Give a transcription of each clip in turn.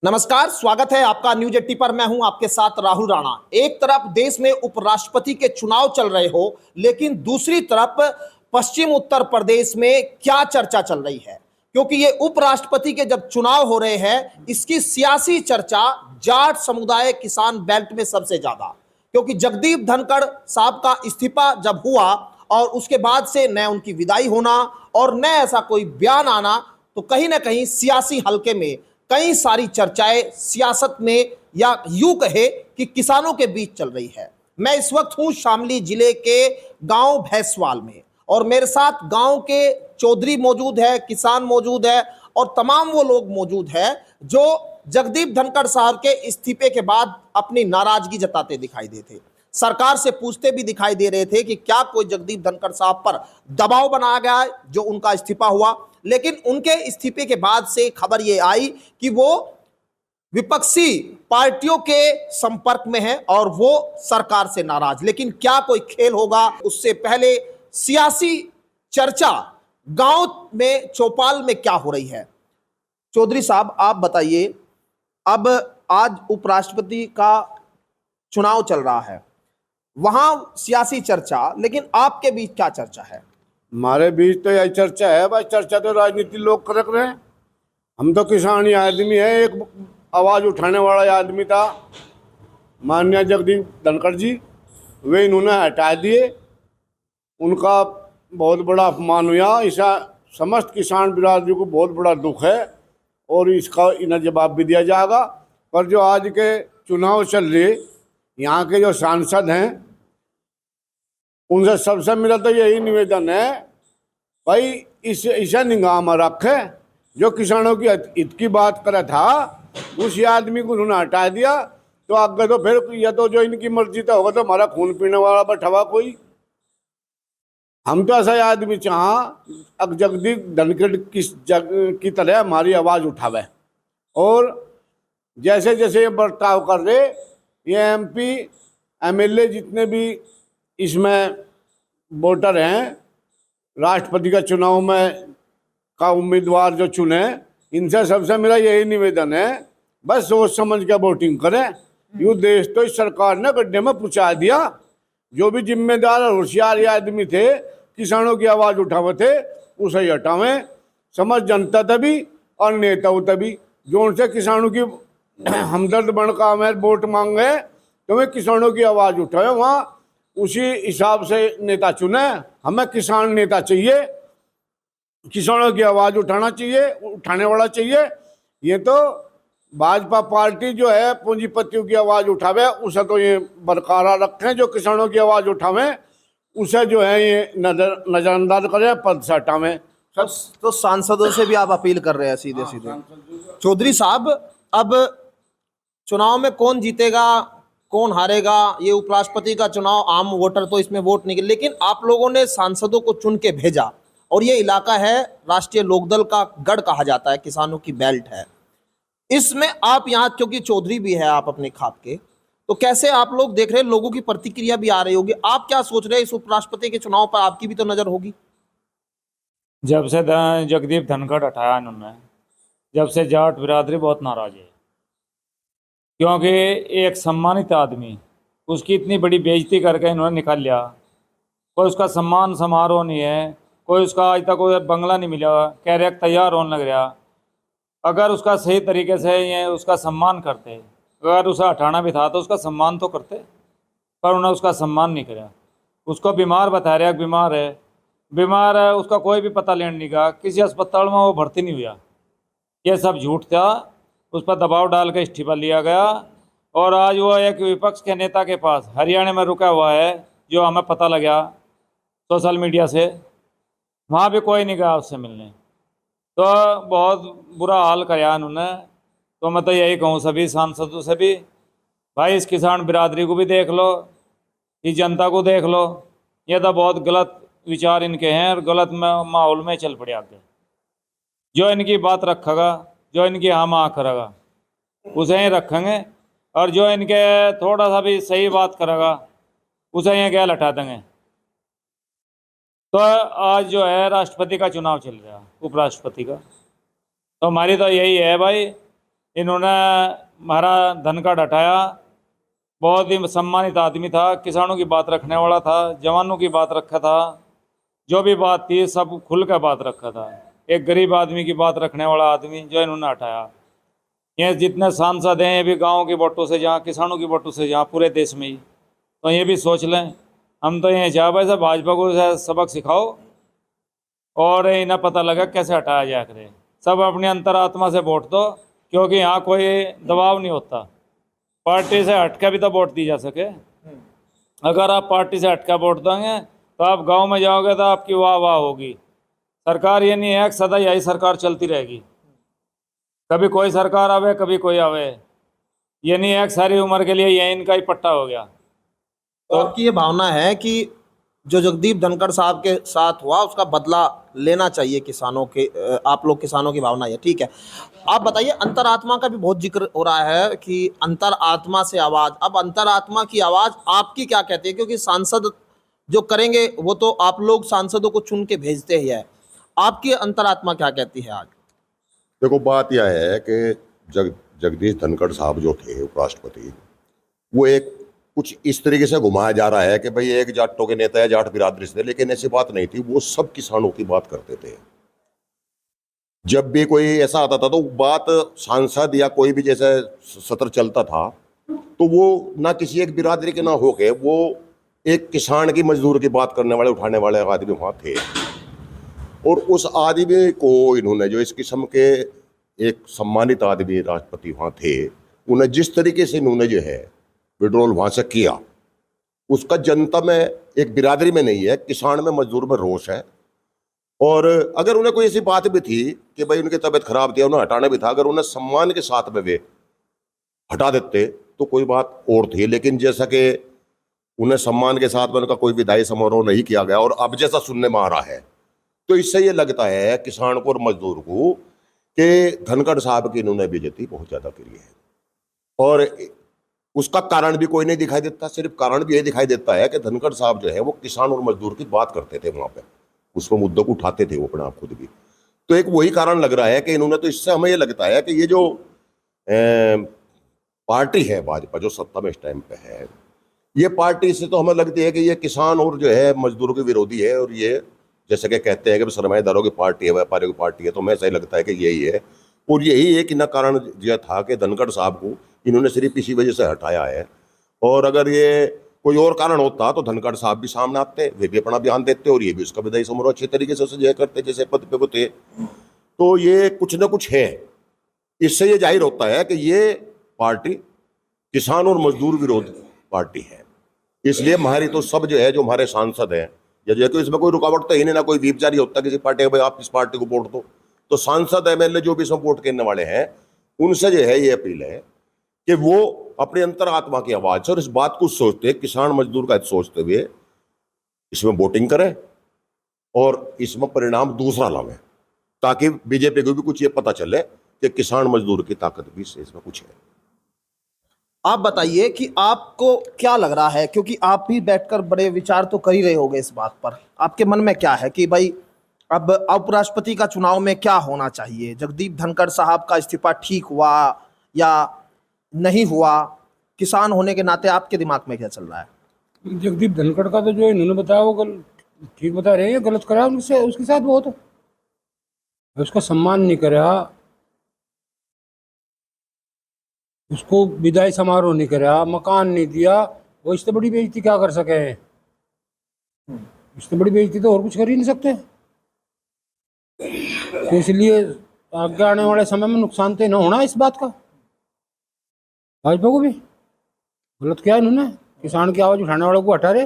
नमस्कार, स्वागत है आपका न्यूज 80 पर। मैं हूं आपके साथ राहुल राणा। एक तरफ देश में उपराष्ट्रपति के चुनाव चल रहे हो, लेकिन दूसरी तरफ पश्चिम उत्तर प्रदेश में क्या चर्चा चल रही है, क्योंकि ये उपराष्ट्रपति के जब चुनाव हो रहे हैं, इसकी सियासी चर्चा जाट समुदाय किसान बेल्ट में सबसे ज्यादा, क्योंकि जगदीप धनखड़ साहब का इस्तीफा जब हुआ और उसके बाद से न उनकी विदाई होना और न ऐसा कोई बयान आना, तो कहीं ना कहीं सियासी हलके में कई सारी चर्चाएं सियासत में या यूं कहे कि किसानों के बीच चल रही है। मैं इस वक्त हूं शामली जिले के गांव भैंसवाल में और मेरे साथ गांव के चौधरी मौजूद है, किसान मौजूद है और तमाम वो लोग मौजूद हैं जो जगदीप धनखड़ साहब के इस्तीफे के बाद अपनी नाराजगी जताते दिखाई देते, सरकार से पूछते भी दिखाई दे रहे थे कि क्या कोई जगदीप धनखड़ साहब पर दबाव बनाया गया है जो उनका इस्तीफा हुआ। लेकिन उनके इस्तीफे के बाद से खबर यह आई कि वो विपक्षी पार्टियों के संपर्क में है और वो सरकार से नाराज। लेकिन क्या कोई खेल होगा, उससे पहले सियासी चर्चा गांव में चौपाल में क्या हो रही है। चौधरी साहब, आप बताइए, अब आज उपराष्ट्रपति का चुनाव चल रहा है, वहां सियासी चर्चा, लेकिन आपके बीच क्या चर्चा है? हमारे बीच तो यही चर्चा है भाई। चर्चा तो राजनीति लोग कर रहे हैं, हम तो किसान ही आदमी है। एक आवाज़ उठाने वाला आदमी था माननीय जगदीप धनखड़ जी, वे इन्होंने हटा दिए। उनका बहुत बड़ा अपमान हुआ। ऐसा समस्त किसान बिरादरी को बहुत बड़ा दुख है और इसका इन्हें जवाब भी दिया जाएगा। पर जो आज के चुनाव चल रहे, यहाँ के जो सांसद हैं, उनसे सबसे मेरा तो यही निवेदन है भाई, इसे निगाह में रखे। जो किसानों की हित की बात करा था, उसी आदमी को उन्होंने हटा दिया। तो आगे तो फिर या तो जो इनकी मर्जी तो होगा, तो हमारा खून पीने वाला बैठा हुआ कोई। हम तो ऐसा आदमी चाह अब जगदीप धनखड़ की तरह हमारी आवाज़ उठावे और जैसे जैसे ये बर्ताव कर रहे, ये MP MLA जितने भी इसमें वोटर हैं, राष्ट्रपति का चुनाव में का उम्मीदवार जो चुने, इनसे सबसे मेरा यही निवेदन है, बस सोच समझ के वोटिंग करें। यूँ देश तो इस सरकार ने गड्ढे में पहुँचा दिया। जो भी जिम्मेदार और होशियार आदमी थे, किसानों की आवाज़ उठावे थे, उसे ही हटावें। समझ जनता तभी और नेता तभी जो उनसे किसानों की हमदर्द बनका में वोट मांगे, तो वे किसानों की आवाज़ उठावे, वहाँ उसी हिसाब से नेता चुने। हमें किसान नेता चाहिए, किसानों की आवाज़ उठाना चाहिए, उठाने वाला चाहिए। ये तो भाजपा पार्टी जो है पूंजीपतियों की आवाज़ उठावे, उसे तो ये बरकरार रखें। जो किसानों की आवाज़ उठावें, उसे जो है ये नज़रअंदाज करें, पद से हटावें। तो सांसदों से भी आप अपील कर रहे हैं सीधे सीधे। चौधरी साहब, अब चुनाव में कौन जीतेगा कौन हारेगा, ये उपराष्ट्रपति का चुनाव, आम वोटर तो इसमें वोट नहीं, लेकिन आप लोगों ने सांसदों को चुन के भेजा और ये इलाका है राष्ट्रीय लोकदल का गढ़ कहा जाता है, किसानों की बेल्ट है। इसमें आप यहाँ क्योंकि चौधरी भी है आप अपने खाप के, तो कैसे आप लोग देख रहे हैं? लोगों की प्रतिक्रिया भी आ रही होगी, आप क्या सोच रहे हैं इस उपराष्ट्रपति के चुनाव पर? आपकी भी तो नजर होगी। जब से जगदीप धनखड़ हटाया इन्होंने, जब से जाट बिरादरी बहुत नाराज है, क्योंकि एक सम्मानित आदमी, उसकी इतनी बड़ी बेइज्जती करके इन्होंने निकाल लिया। कोई उसका सम्मान समारोह नहीं है, कोई उसका आज तक कोई बंगला नहीं मिला, कैरियर तैयार होने लग रहा। अगर उसका सही तरीके से ये उसका सम्मान करते, अगर उसे हटाना भी था तो उसका सम्मान तो करते, पर उन्होंने उसका सम्मान नहीं किया। उसको बीमार बता रहा, बीमार है, बीमार है, उसका कोई भी पता लेने नहीं गया, किसी अस्पताल में वो भर्ती नहीं हुआ। ये सब झूठ था, उस पर दबाव डाल के इस्तीफा लिया गया और आज वो एक विपक्ष के नेता के पास हरियाणा में रुका हुआ है, जो हमें पता लगा सोशल मीडिया से। वहाँ भी कोई नहीं गया उससे मिलने, तो बहुत बुरा हाल कराया उन्होंने। तो मैं तो यही कहूँ सभी सांसदों से भी, भाई इस किसान बिरादरी को भी देख लो, इस जनता को देख लो। ये तो बहुत गलत विचार इनके हैं और गलत माहौल में चल पड़े आगे। जो इनकी बात रखेगा, जो इनकी हम आँख करेगा, उसे ही रखेंगे, और जो इनके थोड़ा सा भी सही बात करेगा, उसे यहाँ गैल हटा देंगे। तो आज जो है राष्ट्रपति का चुनाव चल रहा है, उपराष्ट्रपति का, तो हमारी तो यही है भाई इन्होंने हमारा धनखड़ हटाया। बहुत ही सम्मानित आदमी था, किसानों की बात रखने वाला था, जवानों की बात रखा था, जो भी बात थी सब खुल कर बात रखा था। एक गरीब आदमी की बात रखने वाला आदमी जो इन्होंने हटाया। ये जितने सांसद हैं ये भी गाँव के वोटों से जहाँ, किसानों की वोटों से जहाँ, पूरे देश में ही। तो ये भी सोच लें, हम तो ये चाह भाई साहब भाजपा को सबक सिखाओ और इन्हें पता लगा कैसे हटाया जाया करे। सब अपनी अंतरात्मा से वोट दो, क्योंकि यहाँ कोई दबाव नहीं होता। पार्टी से हटकर भी तो वोट दी जा सके। अगर आप पार्टी से हटकर वोट देंगे तो आप गांव में जाओगे तो आपकी वाह वाह होगी। सरकार ये नहीं है कि सदा यही सरकार चलती रहेगी, कभी कोई सरकार आवे कभी कोई आवे। ये नहीं है कि सारी उम्र के लिए ये इनका ही पट्टा हो गया। तो आपकी ये भावना है कि जो जगदीप धनखड़ साहब के साथ हुआ उसका बदला लेना चाहिए किसानों के, आप लोग किसानों की भावना है, ठीक है। आप बताइए, अंतरात्मा का भी बहुत जिक्र हो रहा है कि अंतरात्मा से आवाज। अब अंतरात्मा की आवाज आपकी क्या कहती है, क्योंकि सांसद जो करेंगे वो तो आप लोग सांसदों को चुन के भेजते ही है। आपकी अंतरात्मा क्या कहती है आज? देखो, बात यह है कि जगदीश धनखड़ साहब जो थे उपराष्ट्रपति, वो एक कुछ इस तरीके से घुमाया जा रहा है कि भाई एक जाटों के नेता है, जाट बिरादरी से, लेकिन ऐसी बात नहीं थी। वो सब किसानों की बात करते थे। जब भी कोई ऐसा आता था तो बात सांसद या कोई भी जैसे सत्र चलता था तो वो ना किसी एक बिरादरी के ना होके वो एक किसान की, मजदूर की बात करने वाले, उठाने वाले आदमी वहाँ थे। और उस आदमी को इन्होंने, जो इस किस्म के एक सम्मानित आदमी राष्ट्रपति वहाँ थे, उन्हें जिस तरीके से इन्होंने जो है विड्रॉल वहाँ से किया, उसका जनता में, एक बिरादरी में नहीं है, किसान में, मजदूर में रोष है। और अगर उन्हें कोई ऐसी बात भी थी कि भाई उनकी तबीयत खराब थी, उन्हें हटाना भी था, अगर उन्हें सम्मान के साथ में वे हटा देते तो कोई बात और थी। लेकिन जैसा कि उन्हें सम्मान के साथ में उनका कोई विदाई समारोह नहीं किया गया, और अब जैसा सुनने में आ रहा है तो इससे ये लगता है किसान को और मजदूर को कि धनखड़ साहब की इन्होंने बेइज्जती बहुत ज़्यादा करी है। और उसका कारण भी कोई नहीं दिखाई देता। सिर्फ कारण भी ये दिखाई देता है कि धनखड़ साहब जो है वो किसान और मजदूर की बात करते थे वहाँ पे, उसको मुद्दों को उठाते थे वो अपने आप खुद भी। तो एक वही कारण लग रहा है कि इन्होंने, तो इससे हमें ये लगता है कि ये जो पार्टी है भाजपा, जो सत्ता में इस टाइम पे है, ये पार्टी से तो हमें लगती है कि ये किसान और जो है मजदूरों के विरोधी है। और ये जैसे कि कहते हैं कि सरमाएदारों की पार्टी है, व्यापारियों की पार्टी है, तो हमें ऐसा ही लगता है कि यही है। और यही एक इतना कारण यह था कि धनखड़ साहब को इन्होंने सिर्फ इसी वजह से हटाया है। और अगर ये कोई और कारण होता तो धनखड़ साहब भी सामने आते, वे भी अपना बयान देते और ये भी उसका विदाई समारोह अच्छे तरीके से जय करते जैसे पद पे वो थे। तो ये कुछ ना कुछ है। इससे ये जाहिर होता है कि ये पार्टी किसान और मजदूर विरोधी पार्टी है। इसलिए हमारी तो सब जो है, जो हमारे सांसद हैं, या जो इसमें कोई रुकावट तो ही नहीं, ना कोई व्हीप जारी होता किसी पार्टी का भाई आप इस पार्टी को वोट दो। तो सांसद एमएलए जो भी इसमें वोट करने वाले हैं, उनसे जो है ये अपील है कि वो अपने अंतरात्मा की आवाज से और इस बात को सोचते, किसान मजदूर का सोचते हुए इसमें वोटिंग करें और इसमें परिणाम दूसरा लावें, ताकि बीजेपी को भी कुछ ये पता चले कि किसान मजदूर की ताकत भी इसमें कुछ है। आप बताइए कि आपको क्या लग रहा है, क्योंकि आप भी बैठकर बड़े विचार तो कर ही रहे होंगे इस बात पर। आपके मन में क्या है कि भाई अब उपराष्ट्रपति का चुनाव में क्या होना चाहिए? जगदीप धनखड़ साहब का इस्तीफा ठीक हुआ या नहीं हुआ? किसान होने के नाते आपके दिमाग में क्या चल रहा है? जगदीप धनखड़ का तो जो इन्होंने बताया वो ठीक बता रहे हैं, गलत करा उनसे, उसके साथ बहुत उसका सम्मान नहीं करा, उसको विदाई समारोह नहीं करा, मकान नहीं दिया। वो इससे बड़ी बेइज्जती क्या कर सके? इससे बड़ी बेइज्जती तो और कुछ कर ही नहीं सकते। तो इसलिए आगे आने वाले समय में नुकसान तो न होना इस बात का। भाजपा को भी गलत किया इन्होंने, किसान की आवाज उठाने वालों को हटा रहे,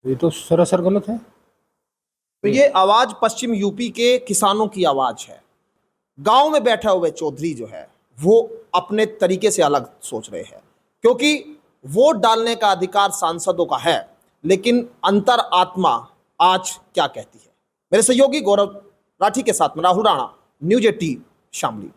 ये तो सरासर गलत है। तो ये आवाज पश्चिम यूपी के किसानों की आवाज है। गांव में बैठा हुए चौधरी जो है वो अपने तरीके से अलग सोच रहे हैं, क्योंकि वोट डालने का अधिकार सांसदों का है, लेकिन अंतर आत्मा आज क्या कहती है। मेरे सहयोगी गौरव राठी के साथ में राहुल राणा, न्यूज 18 शामली।